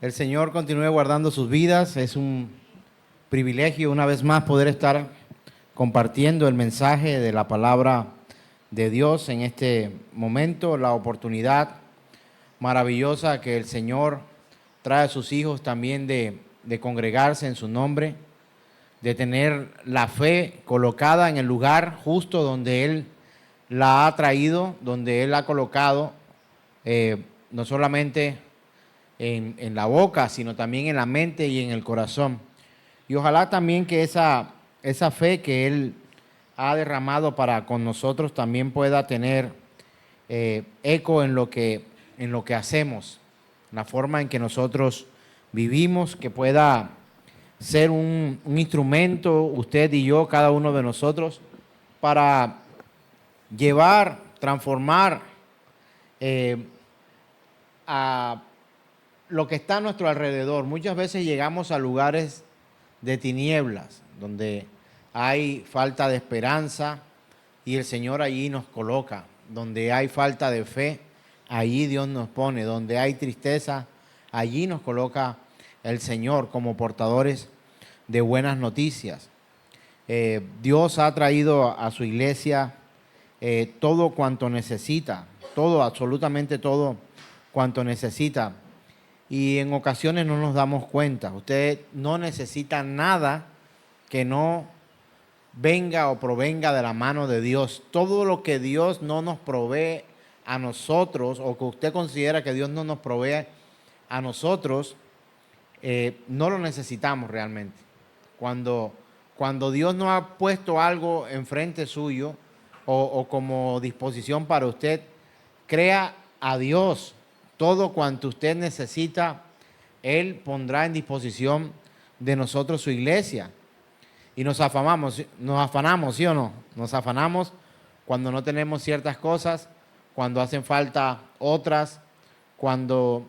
El Señor continúe guardando sus vidas. Es un privilegio una vez más poder estar compartiendo el mensaje de la palabra de Dios en este momento, la oportunidad maravillosa que el Señor trae a sus hijos también de congregarse en su nombre, de tener la fe colocada en el lugar justo donde Él la ha traído, donde Él la ha colocado, no solamente en la boca, sino también en la mente y en el corazón. Y ojalá también que esa fe que Él ha derramado para con nosotros también pueda tener eco en lo que hacemos, la forma en que nosotros vivimos, que pueda ser un instrumento, usted y yo, cada uno de nosotros, para llevar, transformar a lo que está a nuestro alrededor. Muchas veces llegamos a lugares de tinieblas, donde hay falta de esperanza y el Señor allí nos coloca. Donde hay falta de fe, allí Dios nos pone. Donde hay tristeza, allí nos coloca el Señor como portadores de buenas noticias. Dios ha traído a su iglesia todo cuanto necesita, todo, absolutamente todo cuanto necesita. Y en ocasiones no nos damos cuenta. Usted no necesita nada que no venga o provenga de la mano de Dios. Todo lo que Dios no nos provee a nosotros, o que usted considera que Dios no nos provee a nosotros, no lo necesitamos realmente. Cuando Dios no ha puesto algo enfrente suyo o como disposición para usted, crea a Dios. Todo cuanto usted necesita, Él pondrá en disposición de nosotros su iglesia. Y nos afanamos, ¿sí o no? Nos afanamos cuando no tenemos ciertas cosas, cuando hacen falta otras, cuando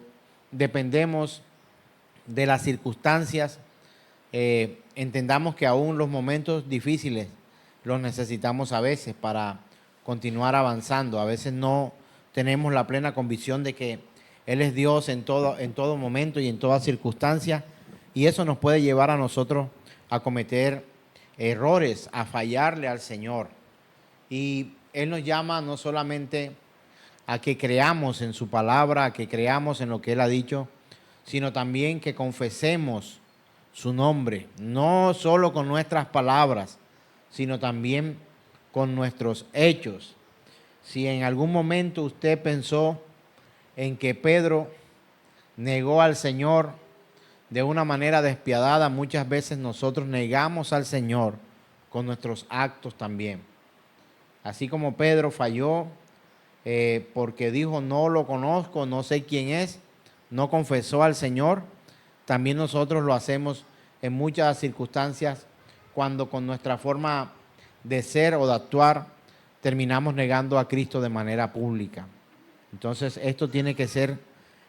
dependemos de las circunstancias. Entendamos que aún los momentos difíciles los necesitamos a veces para continuar avanzando. A veces no tenemos la plena convicción de que Él es Dios en todo momento y en toda circunstancia, y eso nos puede llevar a nosotros a cometer errores, a fallarle al Señor. Y Él nos llama no solamente a que creamos en su palabra, a que creamos en lo que Él ha dicho, sino también que confesemos su nombre, no solo con nuestras palabras, sino también con nuestros hechos. Si en algún momento usted pensó en que Pedro negó al Señor de una manera despiadada, muchas veces nosotros negamos al Señor con nuestros actos también. Así como Pedro falló porque dijo no lo conozco, no sé quién es, no confesó al Señor, también nosotros lo hacemos en muchas circunstancias cuando con nuestra forma de ser o de actuar terminamos negando a Cristo de manera pública. Entonces esto tiene que ser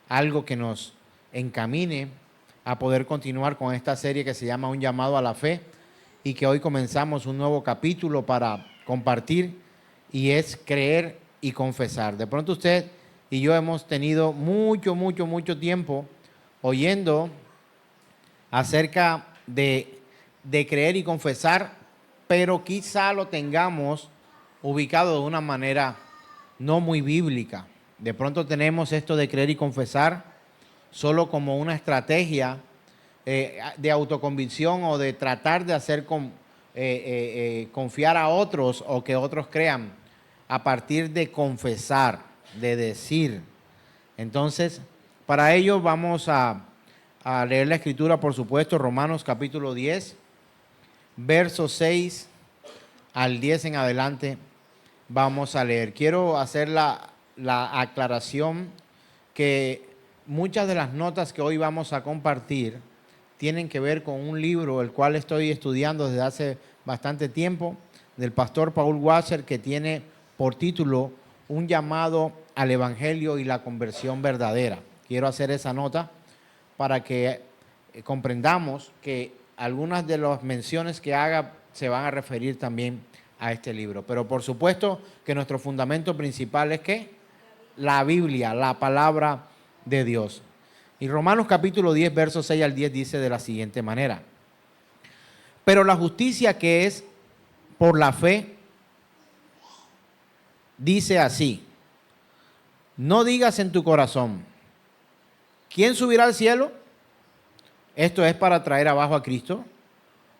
algo que nos encamine a poder continuar con esta serie que se llama Un llamado a la fe, y que hoy comenzamos un nuevo capítulo para compartir, y es creer y confesar. De pronto usted y yo hemos tenido mucho tiempo oyendo acerca de creer y confesar, pero quizá lo tengamos ubicado de una manera no muy bíblica. De pronto tenemos esto de creer y confesar solo como una estrategia de autoconvicción, o de tratar de hacer confiar a otros, o que otros crean a partir de confesar, de decir. Entonces, para ello vamos a leer la escritura, por supuesto, Romanos capítulo 10, versos 6 al 10 en adelante. Vamos a leer. Quiero hacer la aclaración que muchas de las notas que hoy vamos a compartir tienen que ver con un libro el cual estoy estudiando desde hace bastante tiempo, del pastor Paul Washer, que tiene por título Un llamado al Evangelio y la conversión verdadera. Quiero hacer esa nota para que comprendamos que algunas de las menciones que haga se van a referir también a este libro. Pero por supuesto que nuestro fundamento principal es que la Biblia, la palabra de Dios. Y Romanos capítulo 10, versos 6 al 10 dice de la siguiente manera: pero la justicia que es por la fe dice así: no digas en tu corazón, ¿quién subirá al cielo? Esto es para traer abajo a Cristo.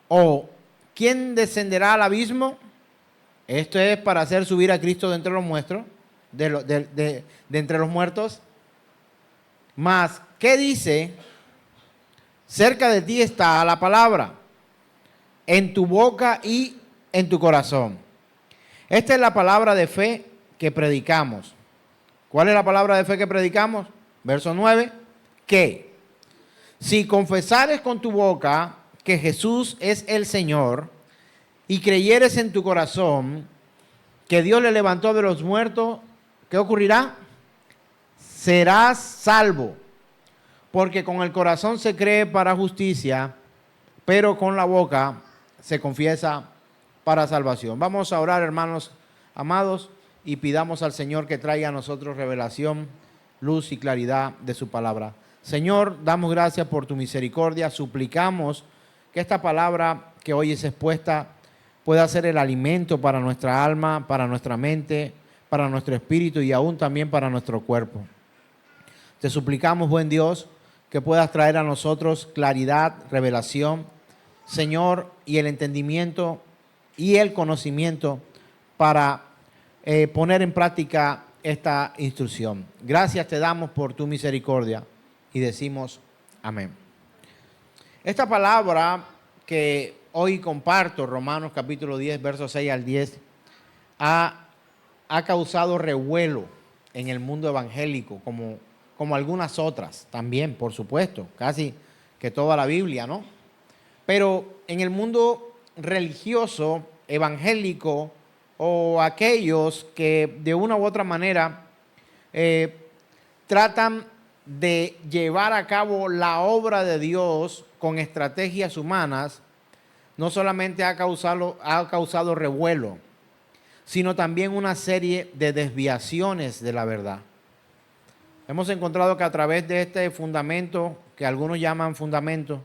O ¿quién descenderá al abismo? Esto es para hacer subir a Cristo de entre los muertos, de entre los muertos. Mas, ¿qué dice? Cerca de ti está la palabra, en tu boca y en tu corazón. Esta es la palabra de fe que predicamos. ¿Cuál es la palabra de fe que predicamos? Verso 9, que si confesares con tu boca que Jesús es el Señor y creyeres en tu corazón que Dios le levantó de los muertos, ¿qué ocurrirá? Serás salvo, porque con el corazón se cree para justicia, pero con la boca se confiesa para salvación. Vamos a orar, hermanos amados, y pidamos al Señor que traiga a nosotros revelación, luz y claridad de su palabra. Señor, damos gracias por tu misericordia, suplicamos que esta palabra que hoy es expuesta pueda ser el alimento para nuestra alma, para nuestra mente, para nuestro espíritu y aún también para nuestro cuerpo. Te suplicamos, buen Dios, que puedas traer a nosotros claridad, revelación, Señor, y el entendimiento y el conocimiento para poner en práctica esta instrucción. Gracias te damos por tu misericordia y decimos amén. Esta palabra que hoy comparto, Romanos capítulo 10, versos 6 al 10, ha causado revuelo en el mundo evangélico, como algunas otras también, por supuesto, casi que toda la Biblia, ¿no? Pero en el mundo religioso, evangélico, o aquellos que de una u otra manera tratan de llevar a cabo la obra de Dios con estrategias humanas, no solamente ha causado revuelo, sino también una serie de desviaciones de la verdad. Hemos encontrado que a través de este fundamento, que algunos llaman fundamento,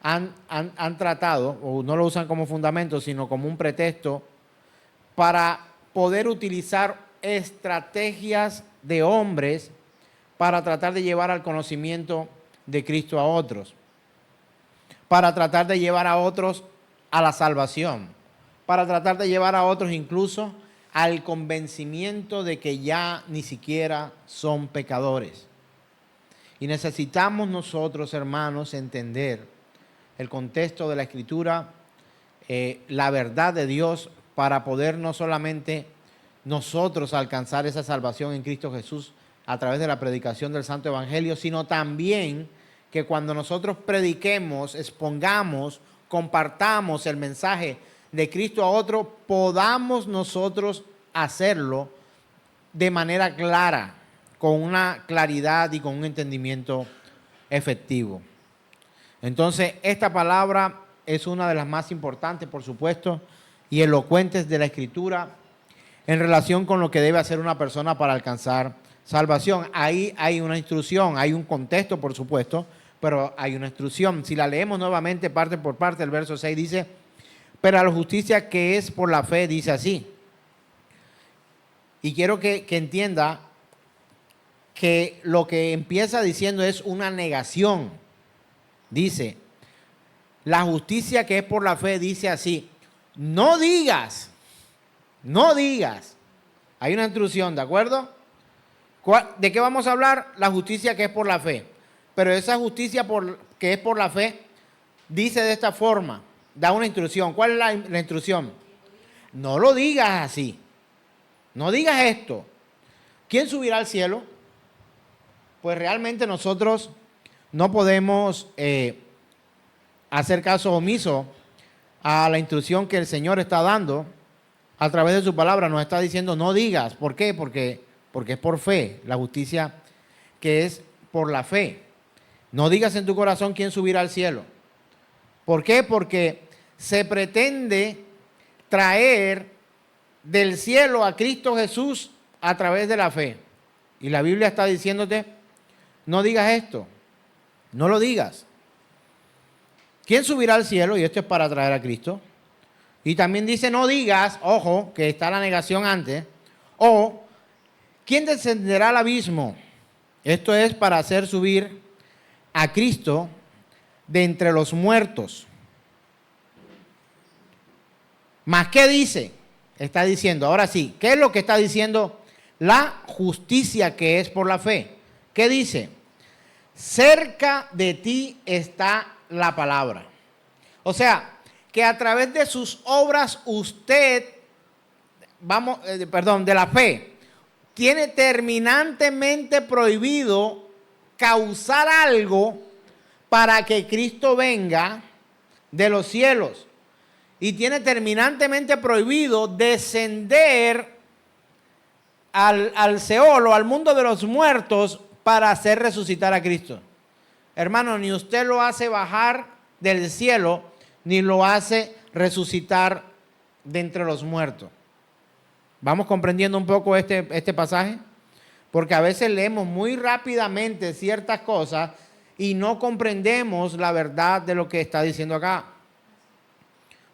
han tratado, o no lo usan como fundamento, sino como un pretexto, para poder utilizar estrategias de hombres para tratar de llevar al conocimiento de Cristo a otros, para tratar de llevar a otros a la salvación, para tratar de llevar a otros incluso al convencimiento de que ya ni siquiera son pecadores. Y necesitamos nosotros, hermanos, entender el contexto de la Escritura, la verdad de Dios, para poder no solamente nosotros alcanzar esa salvación en Cristo Jesús a través de la predicación del Santo Evangelio, sino también que cuando nosotros prediquemos, expongamos, compartamos el mensaje de Cristo a otro, podamos nosotros hacerlo de manera clara, con una claridad y con un entendimiento efectivo. Entonces, esta palabra es una de las más importantes, por supuesto, y elocuentes de la Escritura en relación con lo que debe hacer una persona para alcanzar salvación. Ahí hay una instrucción, hay un contexto, por supuesto, pero hay una instrucción. Si la leemos nuevamente parte por parte, el verso 6 dice: pero a la justicia que es por la fe, dice así. Y quiero que entienda que lo que empieza diciendo es una negación. Dice, la justicia que es por la fe dice así: no digas. Hay una instrucción, ¿de acuerdo? ¿De qué vamos a hablar? La justicia que es por la fe. Pero esa justicia que es por la fe dice de esta forma, da una instrucción. ¿Cuál es la instrucción? No lo digas así. No digas esto. ¿Quién subirá al cielo? Pues realmente nosotros no podemos hacer caso omiso a la instrucción que el Señor está dando a través de su palabra. Nos está diciendo no digas. ¿Por qué? Porque es por fe, la justicia que es por la fe. No digas en tu corazón quién subirá al cielo. ¿Por qué? Porque se pretende traer del cielo a Cristo Jesús a través de la fe. Y la Biblia está diciéndote, no digas esto. No lo digas. ¿Quién subirá al cielo? Y esto es para traer a Cristo. Y también dice, no digas, ojo, que está la negación antes. O, ¿quién descenderá al abismo? Esto es para hacer subir a Cristo de entre los muertos. ¿Más qué dice? Está diciendo, ahora sí, ¿qué es lo que está diciendo? La justicia que es por la fe. ¿Qué dice? Cerca de ti está la palabra. O sea, que a través de sus obras usted, de la fe, tiene terminantemente prohibido causar algo para que Cristo venga de los cielos. Y tiene terminantemente prohibido descender al Seol o al mundo de los muertos para hacer resucitar a Cristo. Hermano, ni usted lo hace bajar del cielo, ni lo hace resucitar de entre los muertos. ¿Vamos comprendiendo un poco este pasaje? Porque a veces leemos muy rápidamente ciertas cosas y no comprendemos la verdad de lo que está diciendo acá.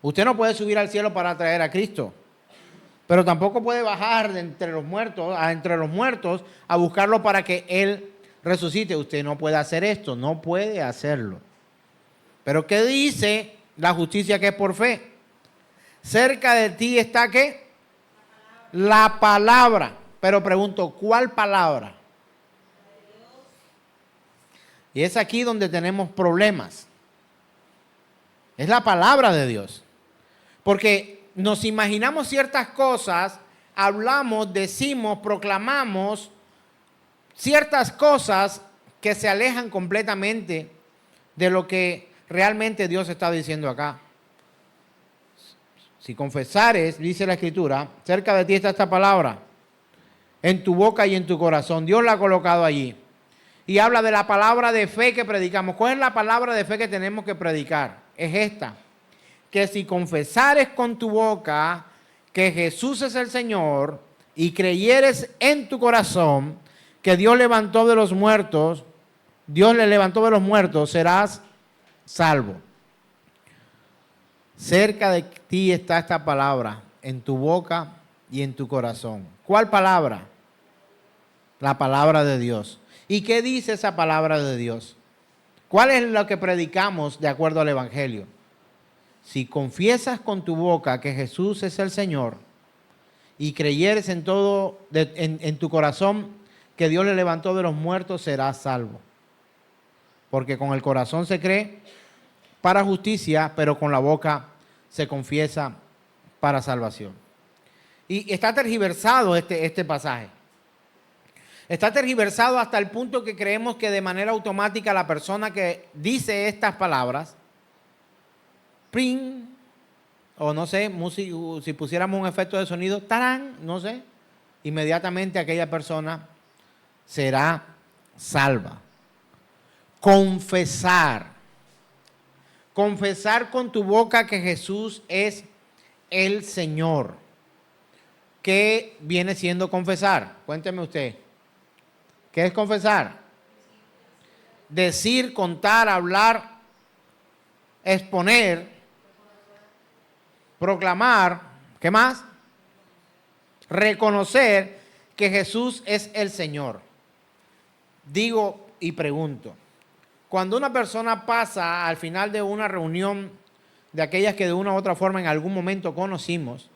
Usted no puede subir al cielo para traer a Cristo, pero tampoco puede bajar de entre los muertos a buscarlo para que Él resucite. Usted no puede hacer esto, no puede hacerlo. Pero ¿qué dice la justicia que es por fe? Cerca de ti está ¿qué? La palabra. Pero pregunto, ¿cuál palabra? Y es aquí donde tenemos problemas. Es la palabra de Dios. Porque nos imaginamos ciertas cosas, hablamos, decimos, proclamamos ciertas cosas que se alejan completamente de lo que realmente Dios está diciendo acá. Si confesares, dice la Escritura, cerca de ti está esta palabra, en tu boca y en tu corazón. Dios la ha colocado allí. Y habla de la palabra de fe que predicamos. ¿Cuál es la palabra de fe que tenemos que predicar? Es esta. Que si confesares con tu boca que Jesús es el Señor y creyeres en tu corazón que Dios levantó de los muertos, Dios le levantó de los muertos, serás salvo. Cerca de ti está esta palabra, en tu boca y en tu corazón. ¿Cuál palabra? La palabra de Dios. ¿Y qué dice esa palabra de Dios? ¿Cuál es lo que predicamos de acuerdo al Evangelio? Si confiesas con tu boca que Jesús es el Señor y creyeres en tu corazón que Dios le levantó de los muertos, serás salvo. Porque con el corazón se cree para justicia, pero con la boca se confiesa para salvación. Y está tergiversado este pasaje. Está tergiversado hasta el punto que creemos que de manera automática la persona que dice estas palabras, ¡pring! O no sé, si pusiéramos un efecto de sonido, ¡tarán! No sé, inmediatamente aquella persona será salva. Confesar con tu boca que Jesús es el Señor. ¿Qué viene siendo confesar? Cuénteme usted. ¿Qué es confesar? Decir, contar, hablar, exponer, proclamar, ¿qué más? Reconocer que Jesús es el Señor. Digo y pregunto, cuando una persona pasa al final de una reunión de aquellas que de una u otra forma en algún momento conocimos,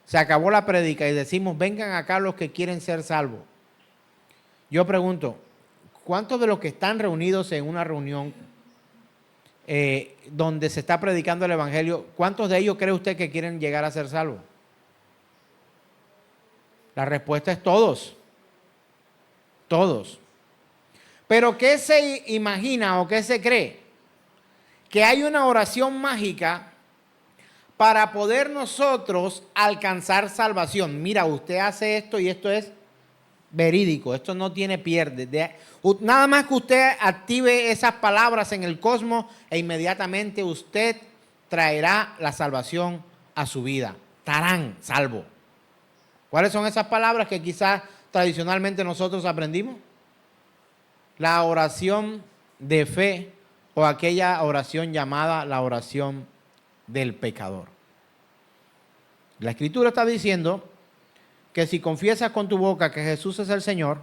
se acabó la prédica y decimos, vengan acá los que quieren ser salvos. Yo pregunto, ¿cuántos de los que están reunidos en una reunión donde se está predicando el Evangelio, cuántos de ellos cree usted que quieren llegar a ser salvos? La respuesta es todos. Todos. Pero ¿qué se imagina o qué se cree? Que hay una oración mágica para poder nosotros alcanzar salvación. Mira, usted hace esto y esto es verídico, esto no tiene pierde. Nada más que usted active esas palabras en el cosmos e inmediatamente usted traerá la salvación a su vida. Tarán, salvo. ¿Cuáles son esas palabras que quizás tradicionalmente nosotros aprendimos? La oración de fe o aquella oración llamada la oración del pecador. La Escritura está diciendo que si confiesas con tu boca que Jesús es el Señor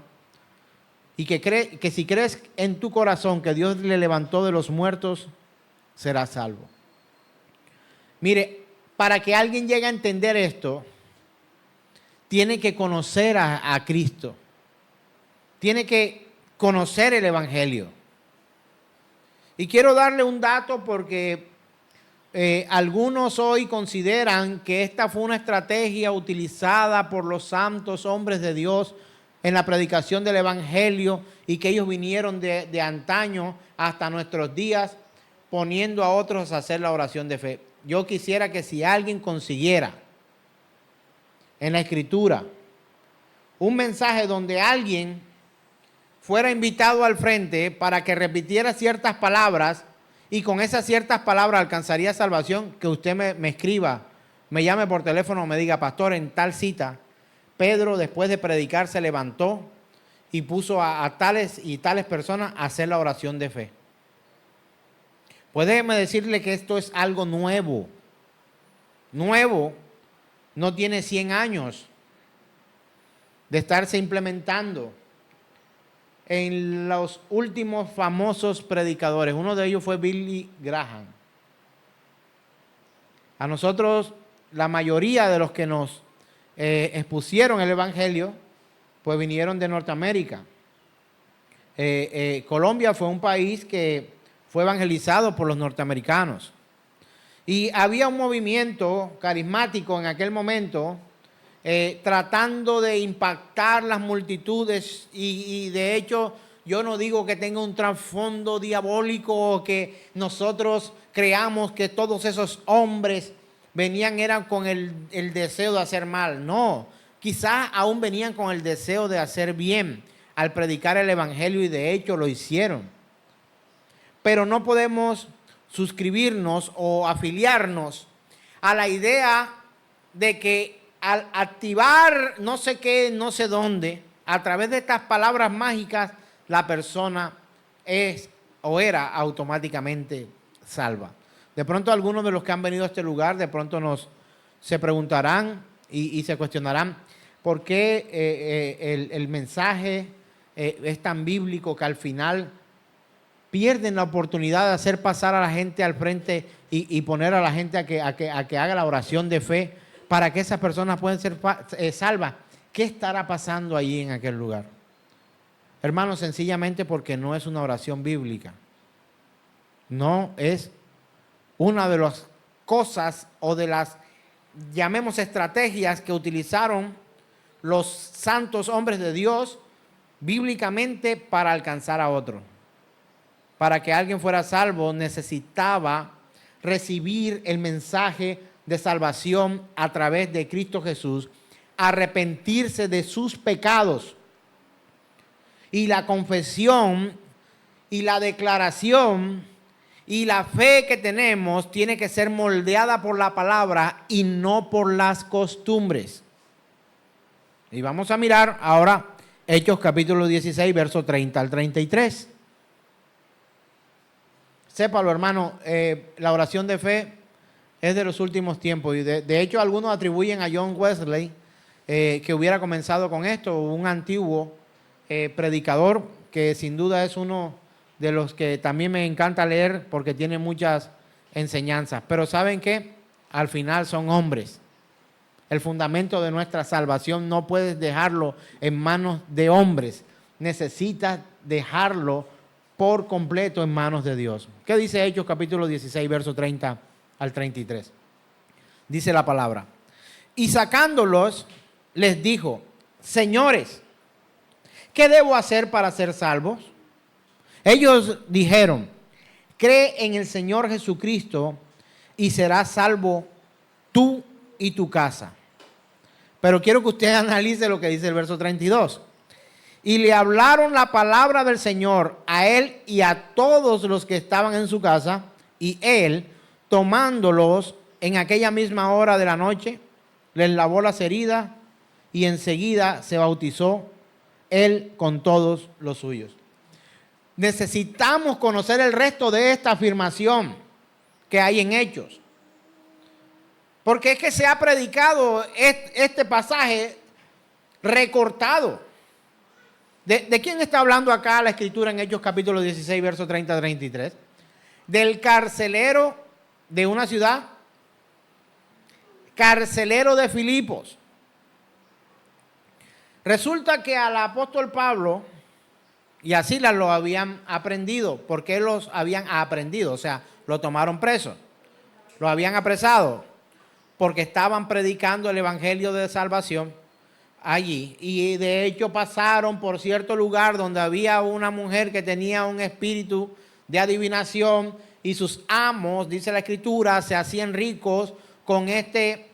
y que si crees en tu corazón que Dios le levantó de los muertos, serás salvo. Mire, para que alguien llegue a entender esto, tiene que conocer a Cristo. Tiene que conocer el Evangelio. Y quiero darle un dato porque algunos hoy consideran que esta fue una estrategia utilizada por los santos hombres de Dios en la predicación del Evangelio y que ellos vinieron de antaño hasta nuestros días poniendo a otros a hacer la oración de fe. Yo quisiera que si alguien consiguiera en la Escritura un mensaje donde alguien fuera invitado al frente para que repitiera ciertas palabras y con esas ciertas palabras alcanzaría salvación, que usted me escriba, me llame por teléfono, me diga: pastor, en tal cita, Pedro después de predicar se levantó y puso a tales y tales personas a hacer la oración de fe. Pues déjeme decirle que esto es algo nuevo. Nuevo, no tiene 100 años de estarse implementando en los últimos famosos predicadores. Uno de ellos fue Billy Graham. A nosotros, la mayoría de los que nos expusieron el Evangelio, pues vinieron de Norteamérica. Colombia fue un país que fue evangelizado por los norteamericanos. Y había un movimiento carismático en aquel momento tratando de impactar las multitudes y de hecho yo no digo que tenga un trasfondo diabólico o que nosotros creamos que todos esos hombres eran con el deseo de hacer mal. No, quizás aún venían con el deseo de hacer bien al predicar el Evangelio y de hecho lo hicieron. Pero no podemos suscribirnos o afiliarnos a la idea de que al activar no sé qué, no sé dónde, a través de estas palabras mágicas, la persona es o era automáticamente salva. De pronto algunos de los que han venido a este lugar, de pronto se preguntarán y se cuestionarán por qué el mensaje es tan bíblico que al final pierden la oportunidad de hacer pasar a la gente al frente y poner a la gente a que haga la oración de fe para que esas personas puedan ser salvas. ¿Qué estará pasando allí en aquel lugar? Hermanos, sencillamente porque no es una oración bíblica. No es una de las cosas o de las, llamemos, estrategias que utilizaron los santos hombres de Dios bíblicamente para alcanzar a otros. Para que alguien fuera salvo necesitaba recibir el mensaje de salvación a través de Cristo Jesús, arrepentirse de sus pecados. Y la confesión y la declaración y la fe que tenemos tiene que ser moldeada por la palabra y no por las costumbres. Y vamos a mirar ahora Hechos capítulo 16, verso 30 al 33. Sépalo, hermano, la oración de fe es de los últimos tiempos. Y de hecho, algunos atribuyen a John Wesley que hubiera comenzado con esto, un antiguo predicador que sin duda es uno de los que también me encanta leer porque tiene muchas enseñanzas. Pero ¿saben qué? Al final son hombres. El fundamento de nuestra salvación no puedes dejarlo en manos de hombres. Necesitas dejarlo por completo en manos de Dios. ¿Qué dice Hechos capítulo 16, verso 30 al 33? Dice la palabra: y sacándolos, les dijo: señores, ¿qué debo hacer para ser salvos? Ellos dijeron: cree en el Señor Jesucristo y serás salvo tú y tu casa. Pero quiero que usted analice lo que dice el verso 32. Y le hablaron la palabra del Señor a él y a todos los que estaban en su casa, y él, tomándolos en aquella misma hora de la noche, les lavó las heridas y enseguida se bautizó él con todos los suyos. necesitamos conocer el resto de esta afirmación que hay en Hechos. Porque es que se ha predicado este pasaje recortado. ¿De quién está hablando acá la Escritura en Hechos capítulo 16, verso 30 a 33? Del carcelero de una ciudad, carcelero de Filipos. Resulta que al apóstol Pablo y a Silas lo habían aprendido. ¿Por qué los habían aprendido? O sea, lo tomaron preso, lo habían apresado, porque estaban predicando el evangelio de salvación allí. Y de hecho pasaron por cierto lugar donde había una mujer que tenía un espíritu de adivinación y sus amos, dice la Escritura, se hacían ricos con este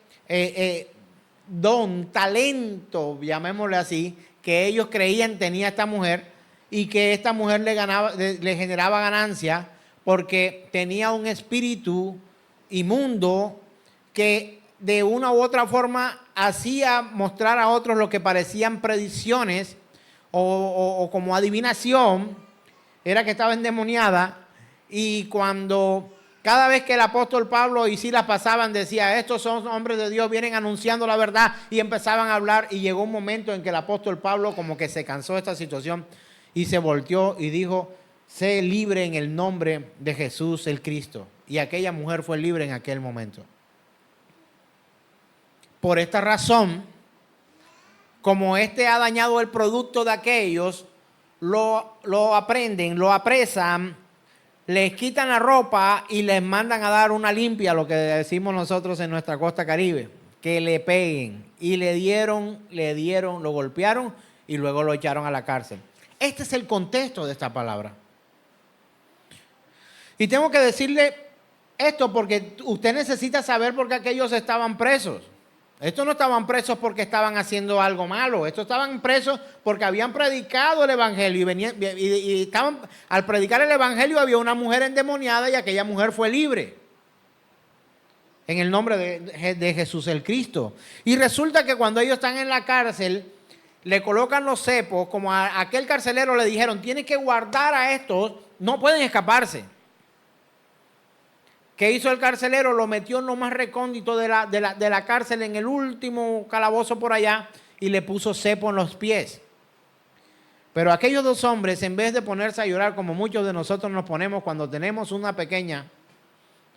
don, talento, llamémosle así, que ellos creían tenía esta mujer y que esta mujer le generaba ganancia porque tenía un espíritu inmundo que de una u otra forma hacía mostrar a otros lo que parecían predicciones o como adivinación. Era que estaba endemoniada, y cuando cada vez que el apóstol Pablo y Silas pasaban decía, estos son hombres de Dios, vienen anunciando la verdad, y empezaban a hablar, y llegó un momento en que el apóstol Pablo como que se cansó de esta situación y se volteó y dijo, sé libre en el nombre de Jesús el Cristo. Y aquella mujer fue libre en aquel momento. Por esta razón, como este ha dañado el producto de aquellos, lo aprenden, lo apresan, les quitan la ropa y les mandan a dar una limpia, lo que decimos nosotros en nuestra costa caribe, que le peguen. Y le dieron, lo golpearon y luego lo echaron a la cárcel. Este es el contexto de esta palabra. Y tengo que decirle esto porque usted necesita saber por qué aquellos estaban presos. Estos no estaban presos porque estaban haciendo algo malo. Estos estaban presos porque habían predicado el evangelio y estaban, al predicar el evangelio había una mujer endemoniada y aquella mujer fue libre. En el nombre de Jesús el Cristo. Y resulta que cuando ellos están en la cárcel, le colocan los cepos, como a aquel carcelero le dijeron, tiene que guardar a estos, no pueden escaparse. ¿Qué hizo el carcelero? Lo metió en lo más recóndito de la cárcel, en el último calabozo por allá, y le puso cepo en los pies. Pero aquellos dos hombres, en vez de ponerse a llorar como muchos de nosotros nos ponemos cuando tenemos una pequeña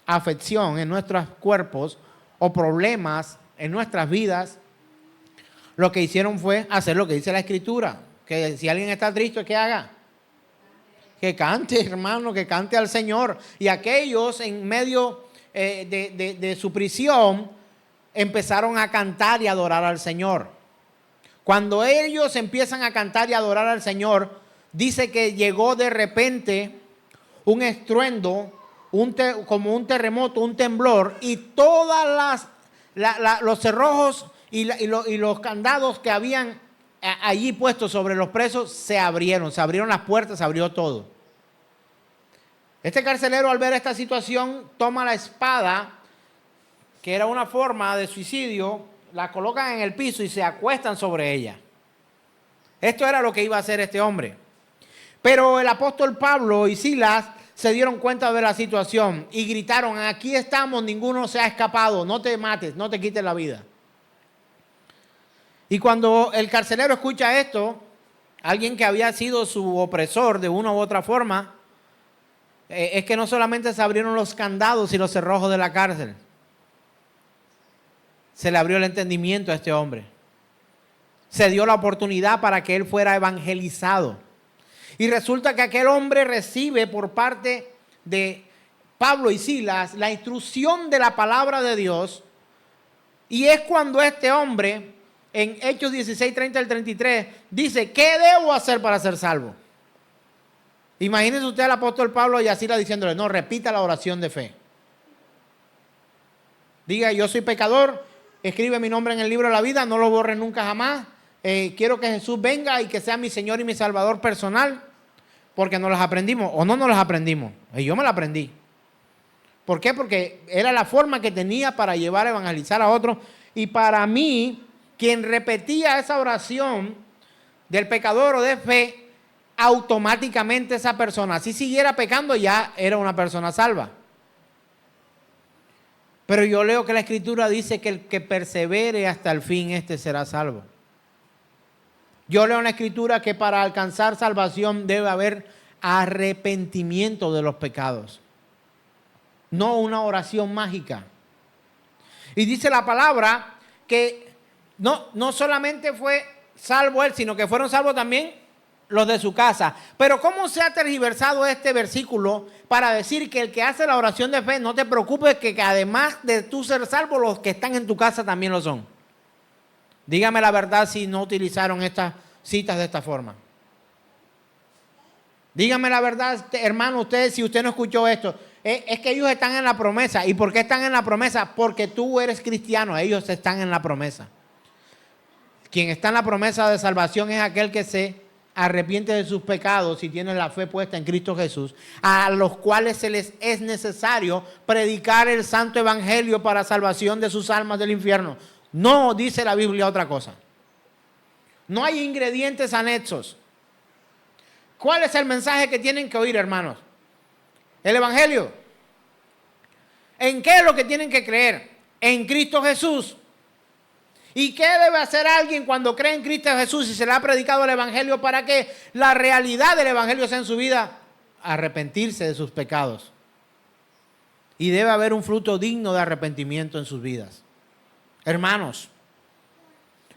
afección en nuestros cuerpos o problemas en nuestras vidas, lo que hicieron fue hacer lo que dice la Escritura, que si alguien está triste, ¿qué haga? Que cante, hermano, que cante al Señor. Y aquellos en medio de su prisión empezaron a cantar y adorar al Señor. Cuando ellos empiezan a cantar y adorar al Señor, dice que llegó de repente un estruendo, como un terremoto, un temblor, y todas los cerrojos y los candados que habían allí puestos sobre los presos se abrieron las puertas, se abrió todo. Este carcelero, al ver esta situación, toma la espada, que era una forma de suicidio, la colocan en el piso y se acuestan sobre ella. Esto era lo que iba a hacer este hombre. Pero el apóstol Pablo y Silas se dieron cuenta de la situación y gritaron, aquí estamos, ninguno se ha escapado, no te mates, no te quites la vida. Y cuando el carcelero escucha esto, alguien que había sido su opresor de una u otra forma, es que no solamente se abrieron los candados y los cerrojos de la cárcel, se le abrió el entendimiento a este hombre. Se dio la oportunidad para que él fuera evangelizado. Y resulta que aquel hombre recibe por parte de Pablo y Silas la instrucción de la palabra de Dios. Y es cuando este hombre, en Hechos 16, 30 al 33, dice, ¿qué debo hacer para ser salvo? Imagínese usted al apóstol Pablo y Silas diciéndole, no, repita la oración de fe. Diga, yo soy pecador, escribe mi nombre en el libro de la vida, no lo borre nunca jamás. Quiero que Jesús venga y que sea mi Señor y mi Salvador personal, porque nos las aprendimos o no nos las aprendimos. Y yo me la aprendí. ¿Por qué? Porque era la forma que tenía para llevar a evangelizar a otros. Y para mí, quien repetía esa oración del pecador o de fe, automáticamente esa persona, si siguiera pecando, ya era una persona salva. Pero yo leo que la Escritura dice que el que persevere hasta el fin, este será salvo. Yo leo en la Escritura que para alcanzar salvación debe haber arrepentimiento de los pecados, no una oración mágica. Y dice la palabra que no solamente fue salvo él, sino que fueron salvos también los de su casa. Pero ¿cómo se ha tergiversado este versículo para decir que el que hace la oración de fe, no te preocupes, que además de tú ser salvo, los que están en tu casa también lo son? Dígame la verdad si no utilizaron estas citas de esta forma. Dígame la verdad, hermano, usted, si usted no escuchó esto, es que ellos están en la promesa. ¿Y por qué están en la promesa? Porque tú eres cristiano, ellos están en la promesa. Quien está en la promesa de salvación es aquel que se arrepiente de sus pecados y tiene la fe puesta en Cristo Jesús, a los cuales se les es necesario predicar el santo evangelio para salvación de sus almas del infierno. No dice la Biblia otra cosa. No hay ingredientes anexos. ¿Cuál es el mensaje que tienen que oír, hermanos? El evangelio. ¿En qué es lo que tienen que creer? En Cristo Jesús. ¿Y qué debe hacer alguien cuando cree en Cristo Jesús y se le ha predicado el evangelio para que la realidad del evangelio sea en su vida? Arrepentirse de sus pecados. Y debe haber un fruto digno de arrepentimiento en sus vidas. Hermanos,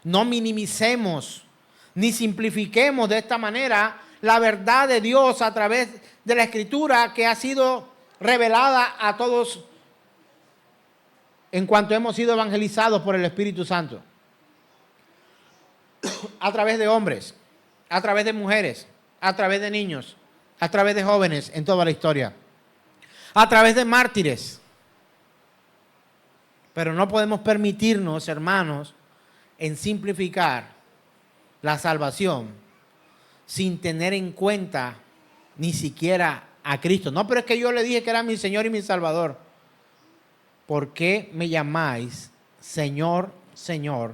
no minimicemos ni simplifiquemos de esta manera la verdad de Dios a través de la Escritura que ha sido revelada a todos en cuanto hemos sido evangelizados por el Espíritu Santo. A través de hombres, a través de mujeres, a través de niños, a través de jóvenes en toda la historia, a través de mártires. Pero no podemos permitirnos, hermanos, en simplificar la salvación sin tener en cuenta ni siquiera a Cristo. No, pero es que yo le dije que era mi Señor y mi Salvador. ¿Por qué me llamáis Señor, Señor,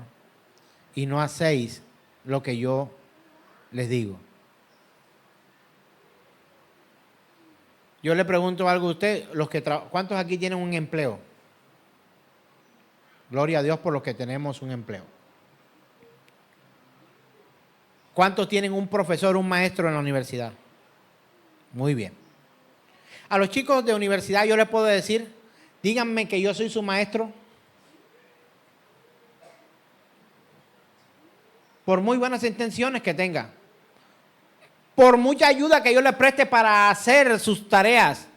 y no hacéis lo que yo les digo? Yo le pregunto algo a usted, ¿cuántos aquí tienen un empleo? Gloria a Dios por los que tenemos un empleo. ¿Cuántos tienen un profesor, un maestro en la universidad? Muy bien. A los chicos de universidad yo les puedo decir, díganme que yo soy su maestro. Por muy buenas intenciones que tenga. Por mucha ayuda que yo les preste para hacer sus tareas,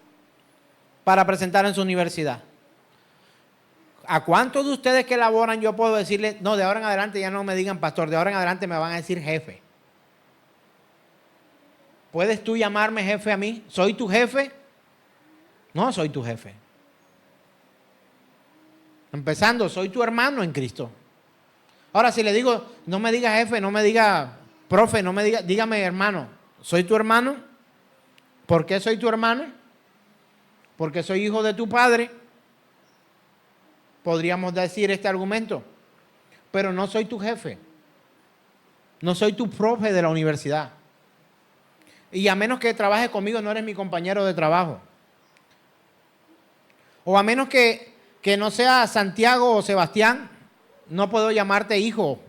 para presentar en su universidad. ¿A cuántos de ustedes que laboran yo puedo decirles, no, de ahora en adelante ya no me digan pastor, de ahora en adelante me van a decir jefe? ¿Puedes tú llamarme jefe a mí? ¿Soy tu jefe? No soy tu jefe. Empezando, soy tu hermano en Cristo. Ahora, si le digo, no me diga jefe, no me diga profe, no me diga, dígame hermano, ¿soy tu hermano? ¿Por qué soy tu hermano? Porque soy hijo de tu padre. Podríamos decir este argumento, pero no soy tu jefe. No soy tu profe de la universidad. Y a menos que trabajes conmigo, no eres mi compañero de trabajo. O a menos que no sea Santiago o Sebastián, no puedo llamarte hijo.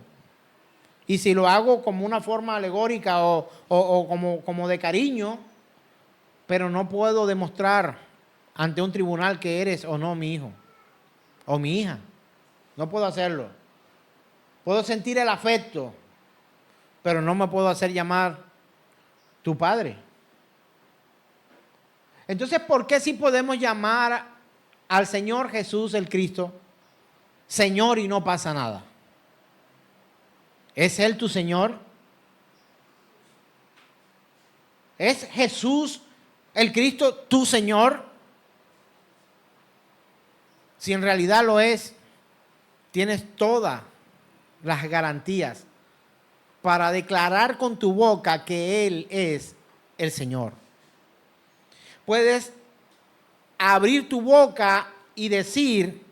Y si lo hago como una forma alegórica o como de cariño, pero no puedo demostrar ante un tribunal que eres o no mi hijo o mi hija. No puedo hacerlo. Puedo sentir el afecto, pero no me puedo hacer llamar tu padre. Entonces, ¿por qué sí podemos llamar al Señor Jesús el Cristo Señor y no pasa nada? ¿Es Él tu Señor? ¿Es Jesús el Cristo tu Señor? Si en realidad lo es, tienes todas las garantías para declarar con tu boca que Él es el Señor. Puedes abrir tu boca y decir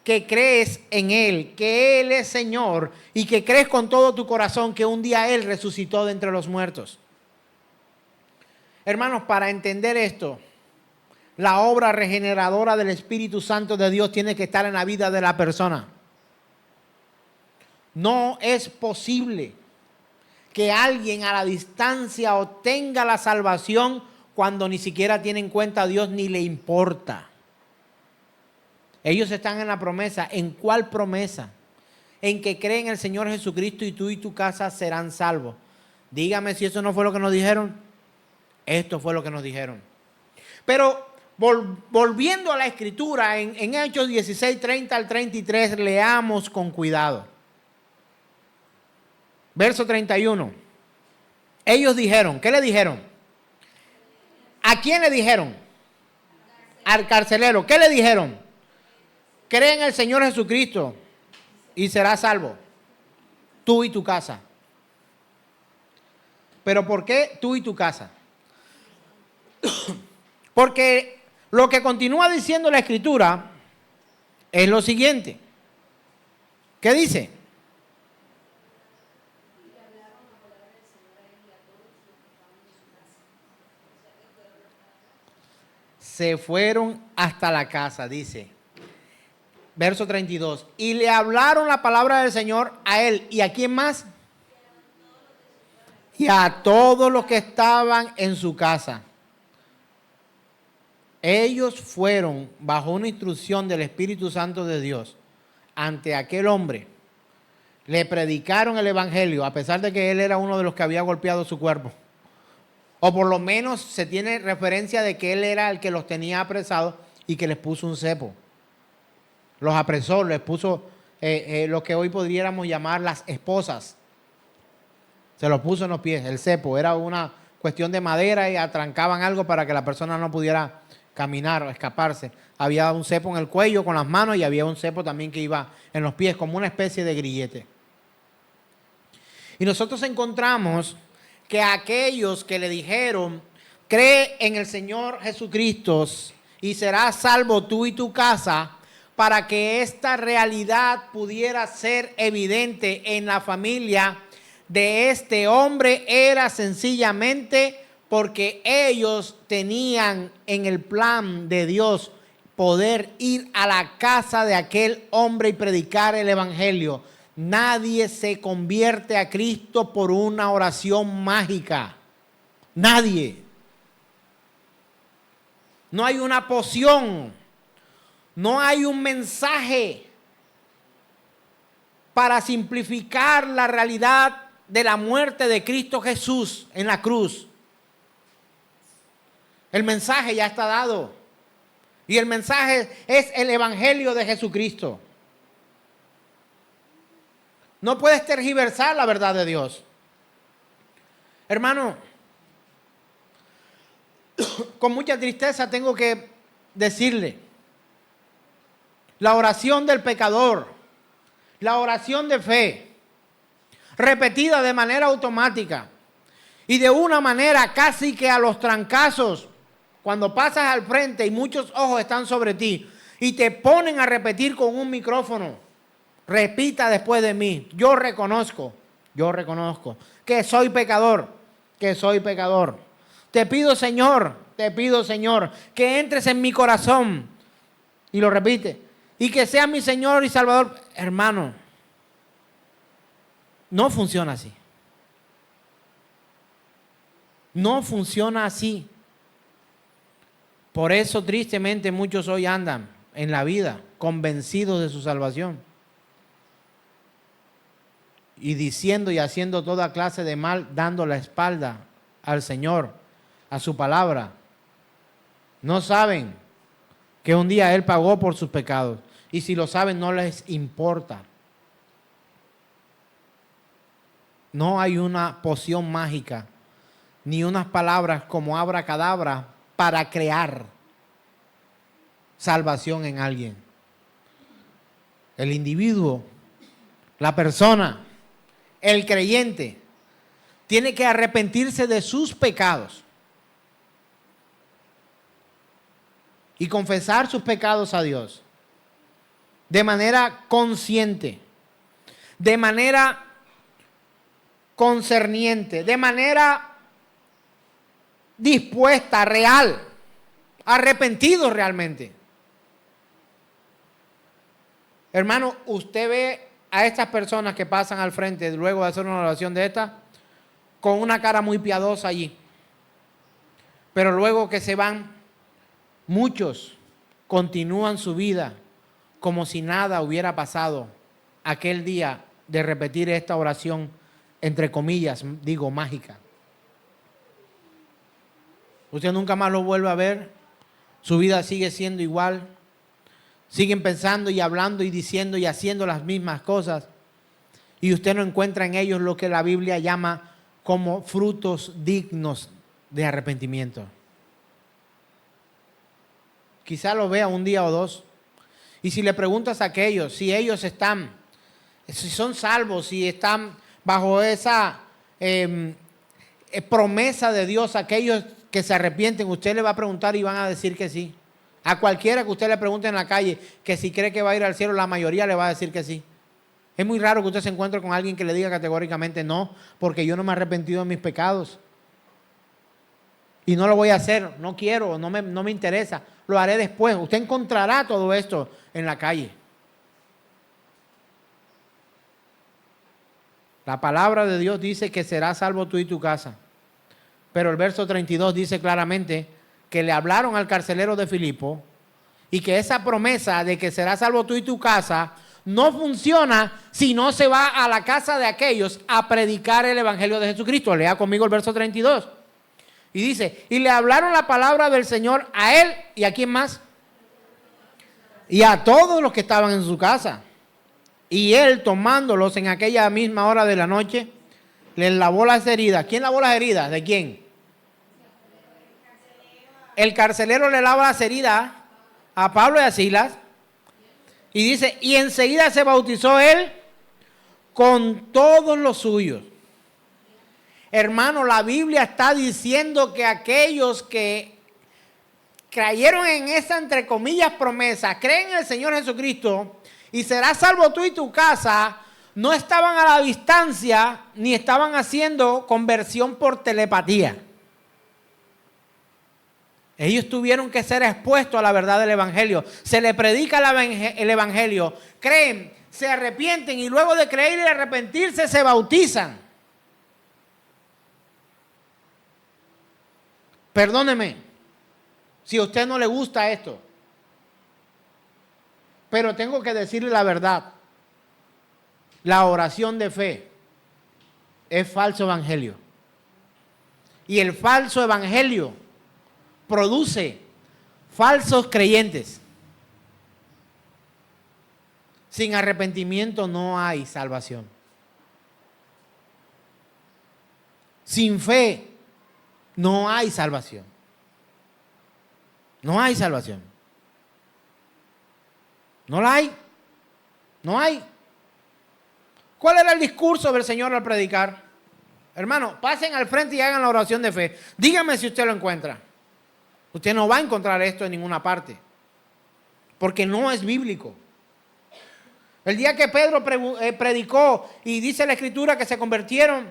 que crees en Él, que Él es Señor y que crees con todo tu corazón que un día Él resucitó de entre los muertos. Hermanos, para entender esto, la obra regeneradora del Espíritu Santo de Dios tiene que estar en la vida de la persona. No es posible que alguien a la distancia obtenga la salvación cuando ni siquiera tiene en cuenta a Dios ni le importa. Ellos están en la promesa. ¿En cuál promesa? En que creen en el Señor Jesucristo y tú y tu casa serán salvos. Dígame si eso no fue lo que nos dijeron. Esto fue lo que nos dijeron. Pero volviendo a la Escritura, en Hechos 16, 30 al 33, leamos con cuidado. Verso 31. Ellos dijeron, ¿qué le dijeron? ¿A quién le dijeron? Al carcelero. ¿Qué le dijeron? Cree en el Señor Jesucristo y serás salvo, tú y tu casa. ¿Pero por qué tú y tu casa? Porque lo que continúa diciendo la Escritura es lo siguiente. ¿Qué dice? Se fueron hasta la casa, dice. Verso 32. Y le hablaron la palabra del Señor a él. ¿Y a quién más? Y a todos los que estaban en su casa. Ellos fueron bajo una instrucción del Espíritu Santo de Dios ante aquel hombre. Le predicaron el evangelio a pesar de que él era uno de los que había golpeado su cuerpo. O por lo menos se tiene referencia de que él era el que los tenía apresados y que les puso un cepo. Los apresó, les puso lo que hoy podríamos llamar las esposas. Se los puso en los pies, el cepo. Era una cuestión de madera y atrancaban algo para que la persona no pudiera caminar o escaparse. Había un cepo en el cuello con las manos y había un cepo también que iba en los pies, como una especie de grillete. Y nosotros encontramos que aquellos que le dijeron, cree en el Señor Jesucristo y serás salvo tú y tu casa, para que esta realidad pudiera ser evidente en la familia de este hombre, era sencillamente porque ellos tenían en el plan de Dios poder ir a la casa de aquel hombre y predicar el evangelio. Nadie se convierte a Cristo por una oración mágica. Nadie. No hay una poción. No hay un mensaje para simplificar la realidad de la muerte de Cristo Jesús en la cruz. El mensaje ya está dado. Y el mensaje es el evangelio de Jesucristo. No puedes tergiversar la verdad de Dios. Hermano, con mucha tristeza tengo que decirle, la oración del pecador, la oración de fe, repetida de manera automática y de una manera casi que a los trancazos, cuando pasas al frente y muchos ojos están sobre ti y te ponen a repetir con un micrófono, repita después de mí, yo reconozco que soy pecador, Te pido, Señor, que entres en mi corazón. Y lo repite. Y que sea mi Señor y Salvador. Hermano, no funciona así. No funciona así. Por eso tristemente muchos hoy andan en la vida convencidos de su salvación y diciendo y haciendo toda clase de mal, dando la espalda al Señor, a su palabra. No saben que un día Él pagó por sus pecados, y si lo saben no les importa. No hay una poción mágica ni unas palabras como abracadabra para crear salvación en alguien. El individuo, la persona, el creyente, tiene que arrepentirse de sus pecados y confesar sus pecados a Dios de manera consciente, de manera concerniente, de manera dispuesta, real, arrepentidos realmente. Hermano, usted ve a estas personas que pasan al frente luego de hacer una oración de esta, con una cara muy piadosa allí. Pero luego que se van, muchos continúan su vida como si nada hubiera pasado aquel día de repetir esta oración, entre comillas, digo, mágica. Usted nunca más lo vuelve a ver, su vida sigue siendo igual, siguen pensando y hablando y diciendo y haciendo las mismas cosas, y usted no encuentra en ellos lo que la Biblia llama como frutos dignos de arrepentimiento. Quizá lo vea un día o dos, y si le preguntas a aquellos si ellos están, si son salvos, si están bajo esa promesa de Dios, aquellos que se arrepienten, usted le va a preguntar y van a decir que sí. A cualquiera que usted le pregunte en la calle que si cree que va a ir al cielo, la mayoría le va a decir que sí. Es muy raro que usted se encuentre con alguien que le diga categóricamente no, porque yo no me he arrepentido de mis pecados. Y no lo voy a hacer, no quiero, no me interesa, lo haré después. Usted encontrará todo esto en la calle. La palabra de Dios dice que serás salvo tú y tu casa. Pero el verso 32 dice claramente que le hablaron al carcelero de Filipo y que esa promesa de que serás salvo tú y tu casa no funciona si no se va a la casa de aquellos a predicar el evangelio de Jesucristo. Lea conmigo el verso 32. Y dice, y le hablaron la palabra del Señor a él y a quién más. Y a todos los que estaban en su casa. Y él, tomándolos en aquella misma hora de la noche, les lavó las heridas. ¿Quién lavó las heridas? ¿De quién? El carcelero le lava las heridas a Pablo y a Silas. Y dice, y enseguida se bautizó él con todos los suyos. Hermano, la Biblia está diciendo que aquellos que creyeron en esa, entre comillas, promesa, creen en el Señor Jesucristo y serás salvo tú y tu casa, no estaban a la distancia ni estaban haciendo conversión por telepatía. Ellos tuvieron que ser expuestos a la verdad del Evangelio. Se le predica el Evangelio, creen, se arrepienten y luego de creer y arrepentirse se bautizan. Perdóneme si a usted no le gusta esto, pero tengo que decirle la verdad. La oración de fe es falso evangelio. Y el falso evangelio produce falsos creyentes. Sin arrepentimiento no hay salvación. Sin fe no hay salvación. No hay salvación. No la hay. No hay. ¿Cuál era el discurso del Señor al predicar? Hermano, pasen al frente y hagan la oración de fe. Dígame si usted lo encuentra. Usted no va a encontrar esto en ninguna parte. Porque no es bíblico. El día que Pedro predicó y dice la Escritura que se convirtieron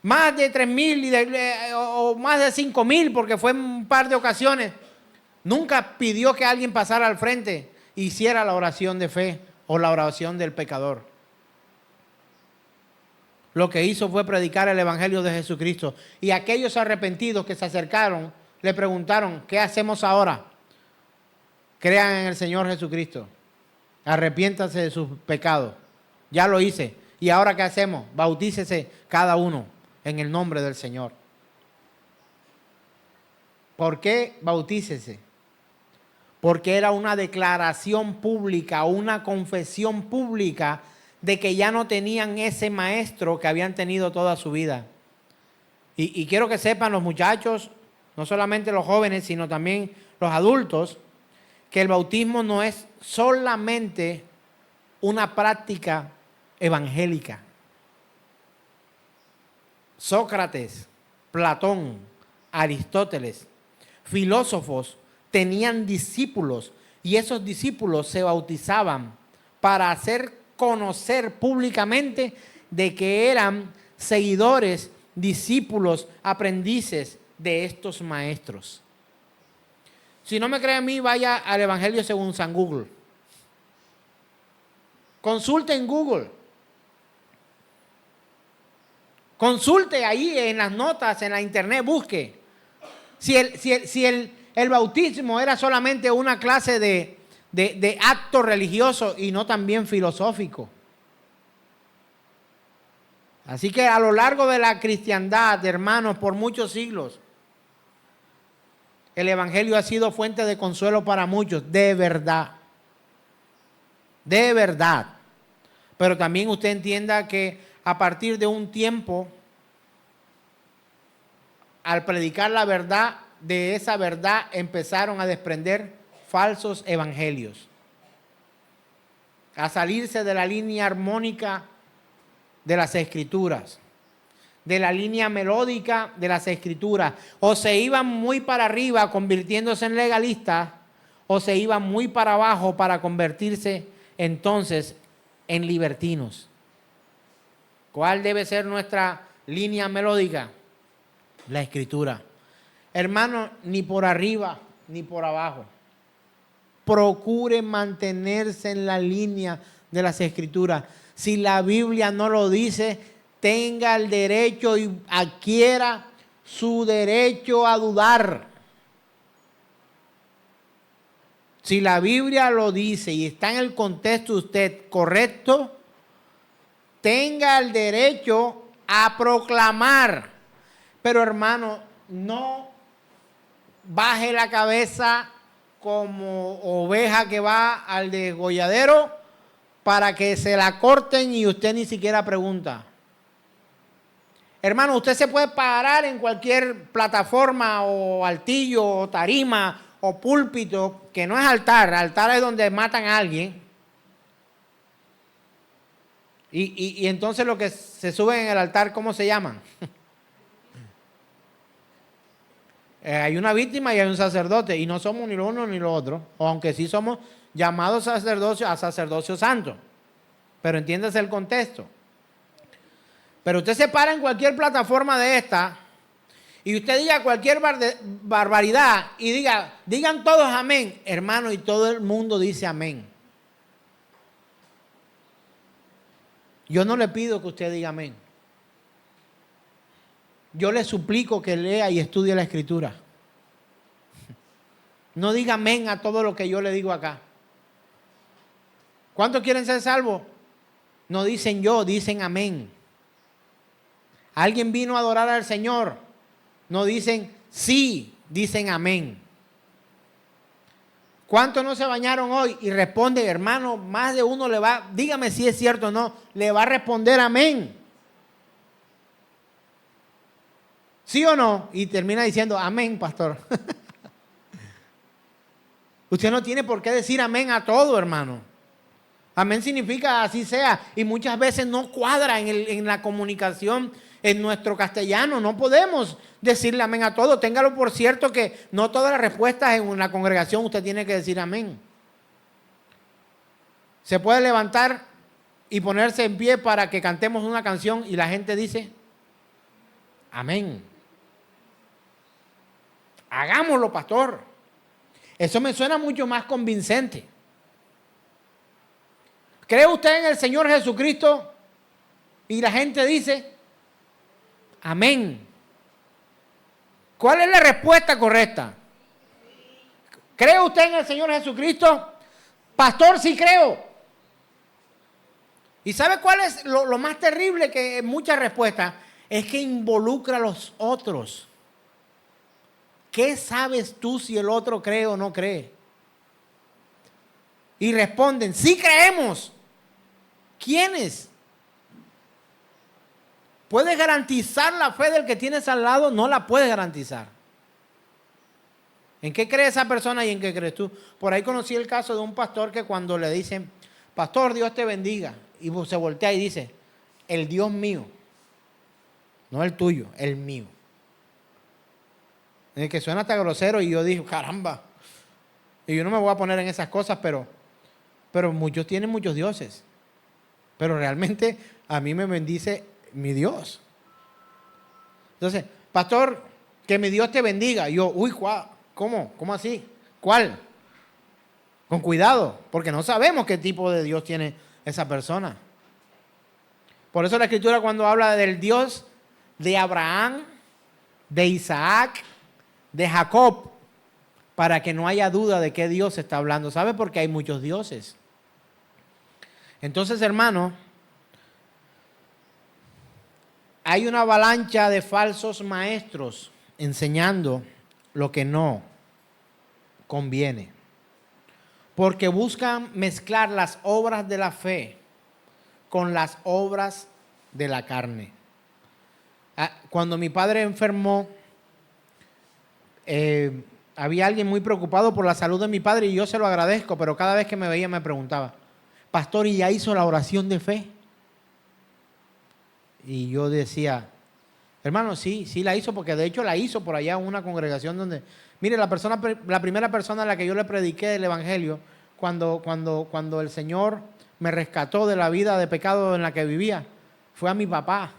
más de 3,000 o más de 5,000, porque fue en un par de ocasiones, nunca pidió que alguien pasara al frente e hiciera la oración de fe o la oración del pecador. Lo que hizo fue predicar el Evangelio de Jesucristo. Y aquellos arrepentidos que se acercaron le preguntaron, ¿qué hacemos ahora? Crean en el Señor Jesucristo. Arrepiéntanse de sus pecados. Ya lo hice. ¿Y ahora qué hacemos? Bautícese cada uno en el nombre del Señor. ¿Por qué bautícese? Porque era una declaración pública, una confesión pública de que ya no tenían ese maestro que habían tenido toda su vida. Y quiero que sepan los muchachos, no solamente los jóvenes, sino también los adultos, que el bautismo no es solamente una práctica evangélica. Sócrates, Platón, Aristóteles, filósofos tenían discípulos y esos discípulos se bautizaban para hacer conocer públicamente de que eran seguidores, discípulos, aprendices de estos maestros. Si no me cree a mí, vaya al Evangelio según San Google. Consulte en Google. Consulte ahí en las notas, en la internet, busque. Si el bautismo era solamente una clase de acto religioso y no también filosófico. Así que a lo largo de la cristiandad, hermanos, por muchos siglos, el Evangelio ha sido fuente de consuelo para muchos, de verdad. De verdad. Pero también usted entienda que a partir de un tiempo, al predicar la verdad, de esa verdad empezaron a desprender falsos evangelios, a salirse de la línea armónica de las Escrituras, de la línea melódica de las Escrituras. O se iban muy para arriba convirtiéndose en legalistas, o se iban muy para abajo para convertirse entonces en libertinos. ¿Cuál debe ser nuestra línea melódica? La Escritura. Hermano, ni por arriba ni por abajo. Procure mantenerse en la línea de las Escrituras. Si la Biblia no lo dice, tenga el derecho y adquiera su derecho a dudar. Si la Biblia lo dice y está en el contexto de usted correcto, tenga el derecho a proclamar. Pero hermano, no baje la cabeza como oveja que va al degolladero para que se la corten y usted ni siquiera pregunta. Hermano, usted se puede parar en cualquier plataforma o altillo o tarima o púlpito, que no es altar. Altar es donde matan a alguien. Y entonces lo que se sube en el altar, ¿cómo se llaman? Hay una víctima y hay un sacerdote, y no somos ni lo uno ni lo otro, aunque sí somos llamados a sacerdocio santo. Pero entiéndase el contexto. Pero usted se para en cualquier plataforma de esta y usted diga cualquier barbaridad y digan todos amén, hermano, y todo el mundo dice amén. Yo no le pido que usted diga amén. Yo le suplico que lea y estudie la Escritura. No diga amén a todo lo que yo le digo acá. ¿Cuántos quieren ser salvos? No dicen yo, dicen amén. Alguien vino a adorar al Señor. No dicen sí, dicen amén. ¿Cuántos no se bañaron hoy? Y responden, hermano, más de uno le va, dígame si es cierto o no, le va a responder amén. ¿Sí o no? Y termina diciendo amén, pastor. Usted no tiene por qué decir amén a todo, hermano. Amén significa así sea. Y muchas veces no cuadra en la comunicación en nuestro castellano. No podemos decirle amén a todo. Téngalo por cierto que no todas las respuestas en una congregación usted tiene que decir amén. Se puede levantar y ponerse en pie para que cantemos una canción y la gente dice amén. Hagámoslo, pastor. Eso me suena mucho más convincente. ¿Cree usted en el Señor Jesucristo? Y la gente dice amén. ¿Cuál es la respuesta correcta? ¿Cree usted en el Señor Jesucristo? Pastor, sí creo. ¿Y sabe cuál es lo más terrible que en muchas respuestas? Es que involucra a los otros. ¿Qué sabes tú si el otro cree o no cree? Y responden, sí creemos. ¿Quiénes? ¿Puedes garantizar la fe del que tienes al lado? No la puedes garantizar. ¿En qué cree esa persona y en qué crees tú? Por ahí conocí el caso de un pastor que cuando le dicen, pastor, Dios te bendiga, y se voltea y dice, el Dios mío, no el tuyo, el mío. Es que suena hasta grosero y yo digo, caramba, y yo no me voy a poner en esas cosas, pero muchos tienen muchos dioses. Pero realmente a mí me bendice mi Dios. Entonces, pastor, Que mi Dios te bendiga. Y yo, uy, ¿cómo? ¿Cómo así? ¿Cuál? Con cuidado, porque no sabemos qué tipo de Dios tiene esa persona. Por eso la Escritura cuando habla del Dios de Abraham, de Isaac, de Jacob, para que no haya duda de qué Dios está hablando. ¿Sabe? Porque hay muchos dioses. Entonces, hermano, hay una avalancha de falsos maestros enseñando lo que no conviene. Porque buscan mezclar las obras de la fe con las obras de la carne. Cuando mi padre enfermó, había alguien muy preocupado por la salud de mi padre y yo se lo agradezco, pero cada vez que me veía me preguntaba, pastor, ¿y ya hizo la oración de fe? Y yo decía, hermano, sí la hizo, porque de hecho la hizo por allá en una congregación donde, mire, la primera persona a la que yo le prediqué el evangelio, cuando el Señor me rescató de la vida de pecado en la que vivía, fue a mi papá.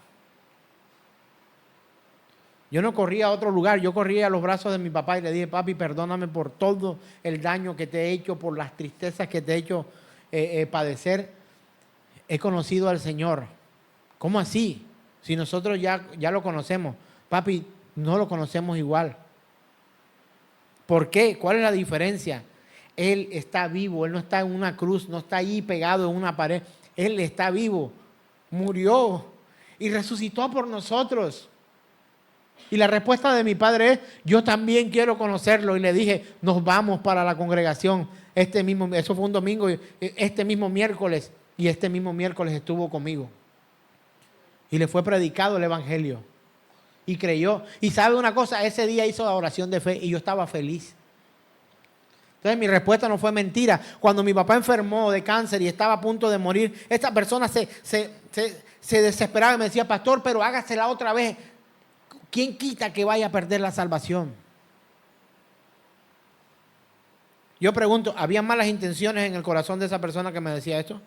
Yo no corría a otro lugar, yo corría a los brazos de mi papá y le dije, papi, perdóname por todo el daño que te he hecho, por las tristezas que te he hecho padecer. He conocido al Señor. ¿Cómo así? Si nosotros ya lo conocemos. Papi, no lo conocemos igual. ¿Por qué? ¿Cuál es la diferencia? Él está vivo, Él no está en una cruz, no está ahí pegado en una pared. Él está vivo, murió y resucitó por nosotros. Y la respuesta de mi padre es, yo también quiero conocerlo. Y le dije, nos vamos para la congregación. Eso fue un domingo, este mismo miércoles. Y este mismo miércoles estuvo conmigo. Y le fue predicado el evangelio. Y creyó. Y sabe una cosa, ese día hizo la oración de fe y yo estaba feliz. Entonces mi respuesta no fue mentira. Cuando mi papá enfermó de cáncer y estaba a punto de morir, esta persona se desesperaba y me decía, pastor, pero hágasela otra vez. ¿Quién quita que vaya a perder la salvación? Yo pregunto, ¿había malas intenciones en el corazón de esa persona que me decía esto?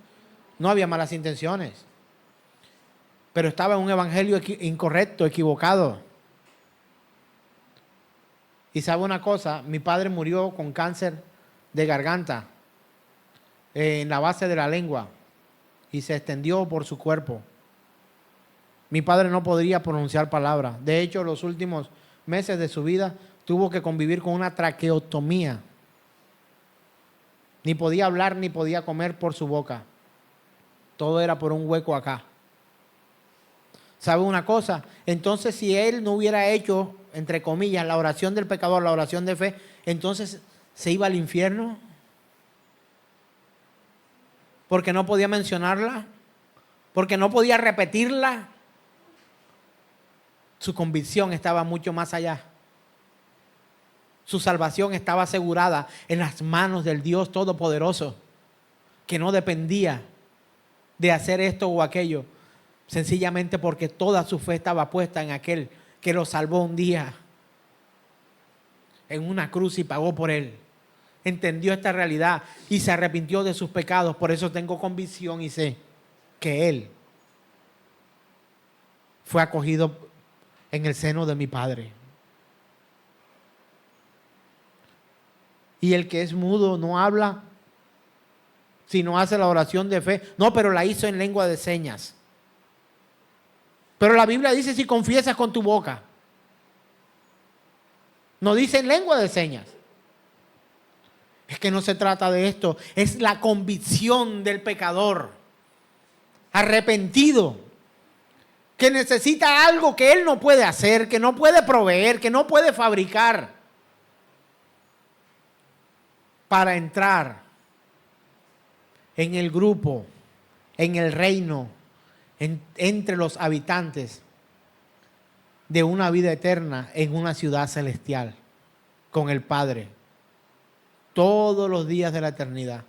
No había malas intenciones. Pero estaba en un evangelio incorrecto, equivocado. Y sabe una cosa, mi padre murió con cáncer de garganta en la base de la lengua y se extendió por su cuerpo. Mi padre no podría pronunciar palabras. De hecho, los últimos meses de su vida tuvo que convivir con una traqueotomía. Ni podía hablar ni podía comer por su boca. Todo era por un hueco acá. ¿Sabe una cosa? Entonces, si él no hubiera hecho, entre comillas, la oración del pecador, la oración de fe, entonces se iba al infierno. Porque no podía mencionarla. Porque no podía repetirla. Su convicción estaba mucho más allá. Su salvación estaba asegurada en las manos del Dios Todopoderoso, que no dependía de hacer esto o aquello, sencillamente porque toda su fe estaba puesta en aquel que lo salvó un día en una cruz y pagó por él. Entendió esta realidad y se arrepintió de sus pecados. Por eso tengo convicción y sé que él fue acogido en el seno de mi Padre. Y el que es mudo no habla, sino hace la oración de fe. No, pero la hizo en lengua de señas. Pero la Biblia dice si confiesas con tu boca. No dice en lengua de señas. Es que no se trata de esto. Es la convicción del pecador arrepentido, que necesita algo que él no puede hacer, que no puede proveer, que no puede fabricar para entrar en el grupo, en el reino, entre los habitantes de una vida eterna en una ciudad celestial con el Padre todos los días de la eternidad,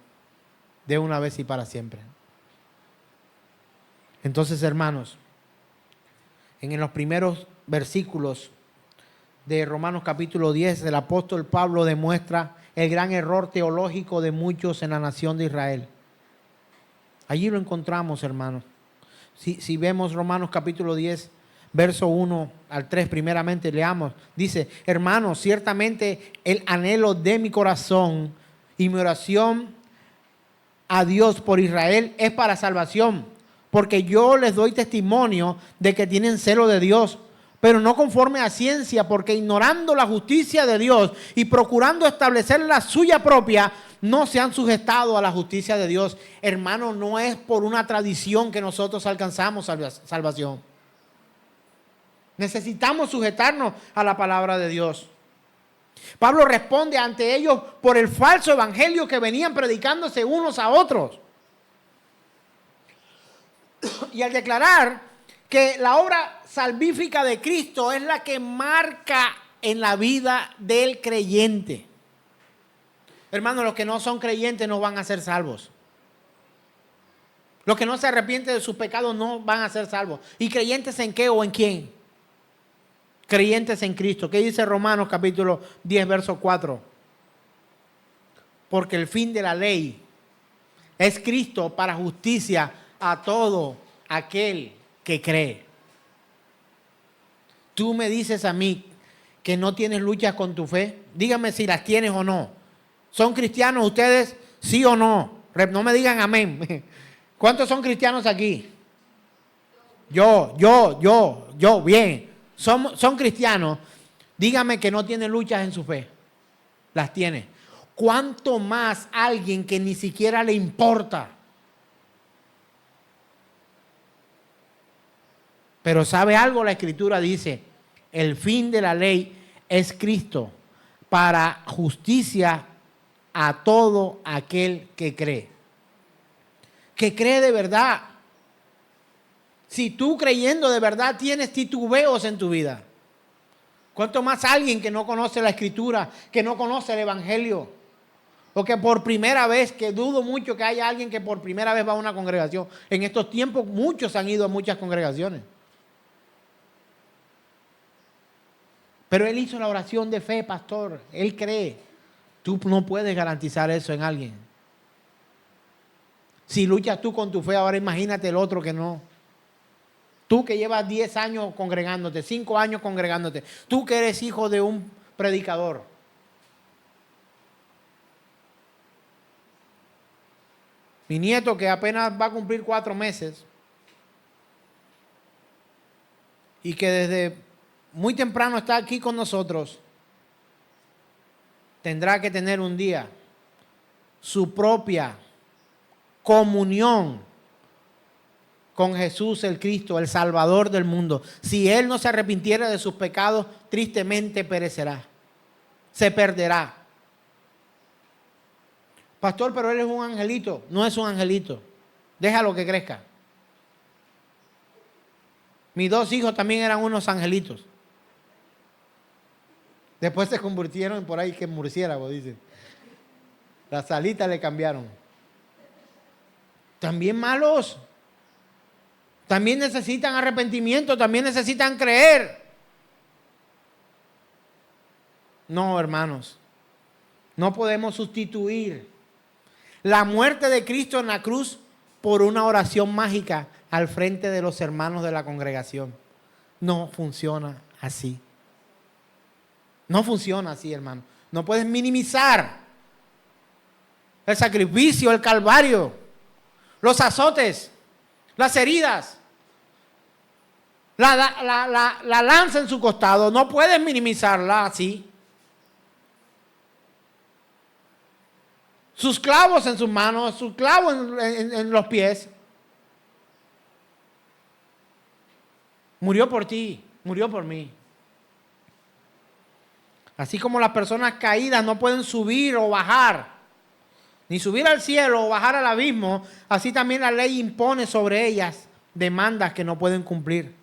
de una vez y para siempre. Entonces, hermanos, en los primeros versículos de Romanos capítulo 10, el apóstol Pablo demuestra el gran error teológico de muchos en la nación de Israel. Allí lo encontramos, hermanos. Si vemos Romanos capítulo 10, verso 1 al 3, primeramente leamos. Dice: hermanos, ciertamente el anhelo de mi corazón y mi oración a Dios por Israel es para salvación, porque yo les doy testimonio de que tienen celo de Dios, pero no conforme a ciencia, porque ignorando la justicia de Dios y procurando establecer la suya propia, no se han sujetado a la justicia de Dios. Hermano, no es por una tradición que nosotros alcanzamos salvación. Necesitamos sujetarnos a la palabra de Dios. Pablo responde ante ellos por el falso evangelio que venían predicándose unos a otros. Y al declarar que la obra salvífica de Cristo es la que marca en la vida del creyente. Hermanos, los que no son creyentes no van a ser salvos. Los que no se arrepienten de sus pecados no van a ser salvos. ¿Y creyentes en qué o en quién? Creyentes en Cristo. ¿Qué dice Romanos capítulo 10, verso 4? Porque el fin de la ley es Cristo para justicia a todo aquel que cree. Tú me dices a mí que no tienes luchas con tu fe. Dígame si las tienes o no. ¿Son cristianos ustedes? ¿Sí o no? No me digan amén. ¿Cuántos son cristianos aquí? Yo, bien. Son cristianos. Dígame que no tienen luchas en su fe. Las tiene. ¿Cuánto más alguien que ni siquiera le importa? Pero ¿sabe algo? La Escritura dice: el fin de la ley es Cristo para justicia a todo aquel que cree. Que cree de verdad. Si tú creyendo de verdad tienes titubeos en tu vida, ¿cuánto más alguien que no conoce la Escritura, que no conoce el Evangelio? O que por primera vez, que dudo mucho que haya alguien que por primera vez va a una congregación. En estos tiempos muchos han ido a muchas congregaciones. Pero él hizo la oración de fe, pastor. Él cree. Tú no puedes garantizar eso en alguien. Si luchas tú con tu fe, ahora imagínate el otro que no. Tú que llevas 10 años congregándote, 5 años congregándote. Tú que eres hijo de un predicador. Mi nieto, que apenas va a cumplir 4 meses. Y que desde muy temprano está aquí con nosotros. Tendrá que tener un día su propia comunión con Jesús el Cristo, el Salvador del mundo. Si él no se arrepintiera de sus pecados, tristemente perecerá. Se perderá. Pastor, pero él es un angelito. No es un angelito. Déjalo que crezca. Mis 2 hijos también eran unos angelitos. Después se convirtieron por ahí que murciélagos, dicen. Las alitas le cambiaron. También malos. También necesitan arrepentimiento, también necesitan creer. No, hermanos. No podemos sustituir la muerte de Cristo en la cruz por una oración mágica al frente de los hermanos de la congregación. No funciona así. No funciona así, hermano. No puedes minimizar el sacrificio, el calvario, los azotes, las heridas, la lanza en su costado. No puedes minimizarla así. Sus clavos en sus manos, sus clavos en los pies. Murió por ti, murió por mí. Así como las personas caídas no pueden subir o bajar, ni subir al cielo o bajar al abismo, así también la ley impone sobre ellas demandas que no pueden cumplir.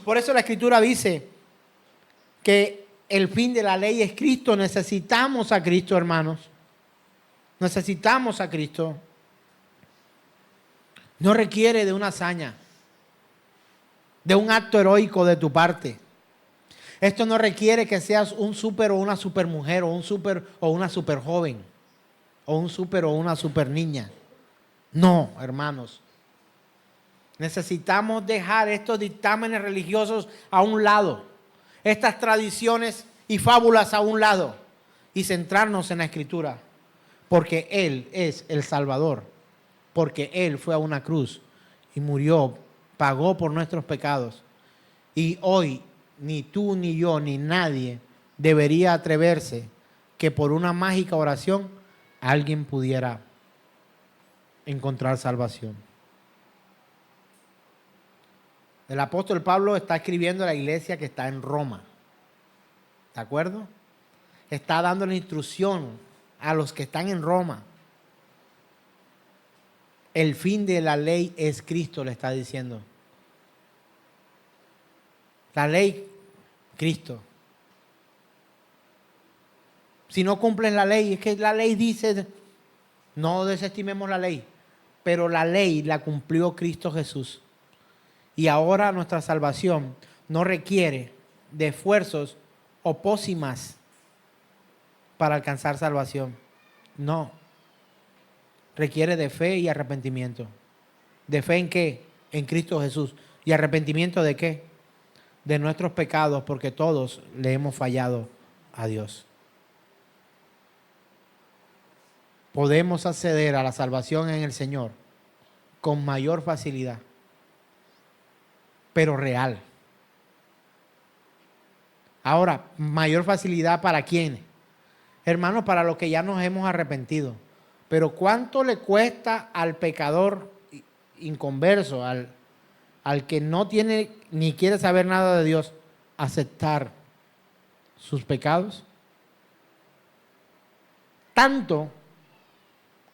Por eso la Escritura dice que el fin de la ley es Cristo. Necesitamos a Cristo, hermanos. Necesitamos a Cristo. No requiere de una hazaña, de un acto heroico de tu parte. Esto no requiere que seas un súper o una supermujer, o un súper o una super joven, o un súper o una super niña. No, hermanos. Necesitamos dejar estos dictámenes religiosos a un lado, estas tradiciones y fábulas a un lado y centrarnos en la Escritura, porque Él es el Salvador, porque Él fue a una cruz y murió, pagó por nuestros pecados. Y hoy ni tú, ni yo, ni nadie debería atreverse que por una mágica oración alguien pudiera encontrar salvación. El apóstol Pablo está escribiendo a la iglesia que está en Roma. ¿De acuerdo? Está dando la instrucción a los que están en Roma. El fin de la ley es Cristo, le está diciendo. La ley, Cristo. Si no cumplen la ley, es que la ley dice, no desestimemos la ley, pero la ley la cumplió Cristo Jesús. Y ahora nuestra salvación no requiere de esfuerzos o pócimas para alcanzar salvación. No. Requiere de fe y arrepentimiento. ¿De fe en qué? En Cristo Jesús. ¿Y arrepentimiento de qué? De nuestros pecados, porque todos le hemos fallado a Dios. Podemos acceder a la salvación en el Señor con mayor facilidad, pero real. Ahora, mayor facilidad ¿para quién? Hermanos, para los que ya nos hemos arrepentido. Pero ¿cuánto le cuesta al pecador inconverso, al que no tiene ni quiere saber nada de Dios, aceptar sus pecados? Tanto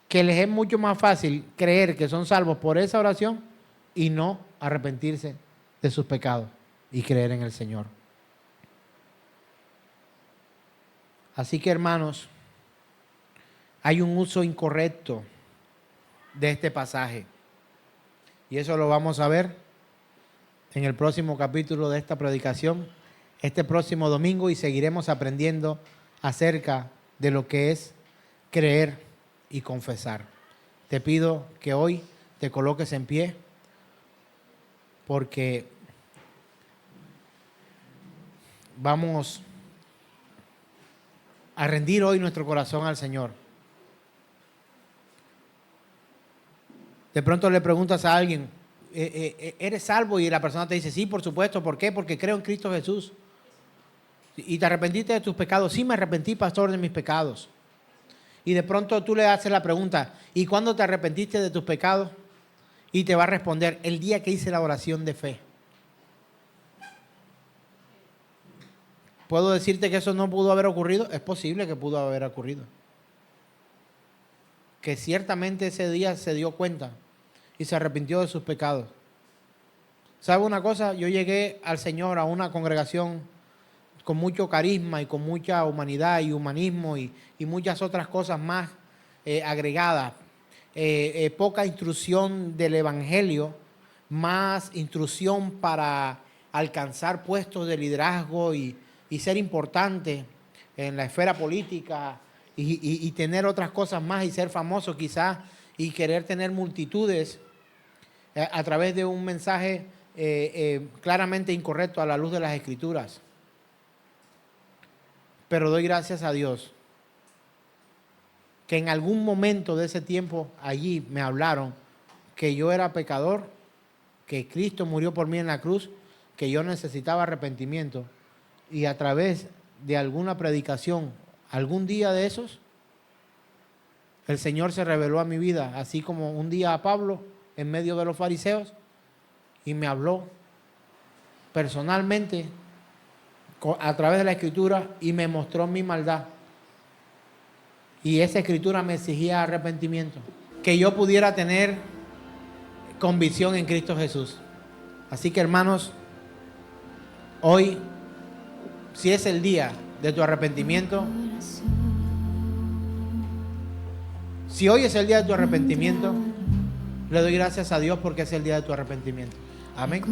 que les es mucho más fácil creer que son salvos por esa oración y no arrepentirse de sus pecados y creer en el Señor. Así que, hermanos, hay un uso incorrecto de este pasaje. Y eso lo vamos a ver en el próximo capítulo de esta predicación, este próximo domingo, y seguiremos aprendiendo acerca de lo que es creer y confesar. Te pido que hoy te coloques en pie, porque vamos a rendir hoy nuestro corazón al Señor. De pronto le preguntas a alguien, ¿eres salvo? Y la persona te dice, sí, por supuesto. ¿Por qué? Porque creo en Cristo Jesús. ¿Y te arrepentiste de tus pecados? Sí, me arrepentí, pastor, de mis pecados. Y de pronto tú le haces la pregunta, ¿y cuándo te arrepentiste de tus pecados? Y te va a responder, el día que hice la oración de fe. ¿Puedo decirte que eso no pudo haber ocurrido? Es posible que pudo haber ocurrido. Que ciertamente ese día se dio cuenta y se arrepintió de sus pecados. ¿Sabe una cosa? Yo llegué al Señor a una congregación con mucho carisma y con mucha humanidad y humanismo y muchas otras cosas más agregadas. Poca instrucción del Evangelio, más instrucción para alcanzar puestos de liderazgo y ser importante en la esfera política y tener otras cosas más y ser famoso quizás y querer tener multitudes a través de un mensaje claramente incorrecto a la luz de las Escrituras. Pero doy gracias a Dios que en algún momento de ese tiempo allí me hablaron que yo era pecador, que Cristo murió por mí en la cruz, que yo necesitaba arrepentimiento, y a través de alguna predicación, algún día de esos, el Señor se reveló a mi vida, así como un día a Pablo en medio de los fariseos, y me habló personalmente a través de la Escritura y me mostró mi maldad. Y esa Escritura me exigía arrepentimiento, que yo pudiera tener convicción en Cristo Jesús. Así que, hermanos, hoy, si es el día de tu arrepentimiento, si hoy es el día de tu arrepentimiento, le doy gracias a Dios porque es el día de tu arrepentimiento. Amén.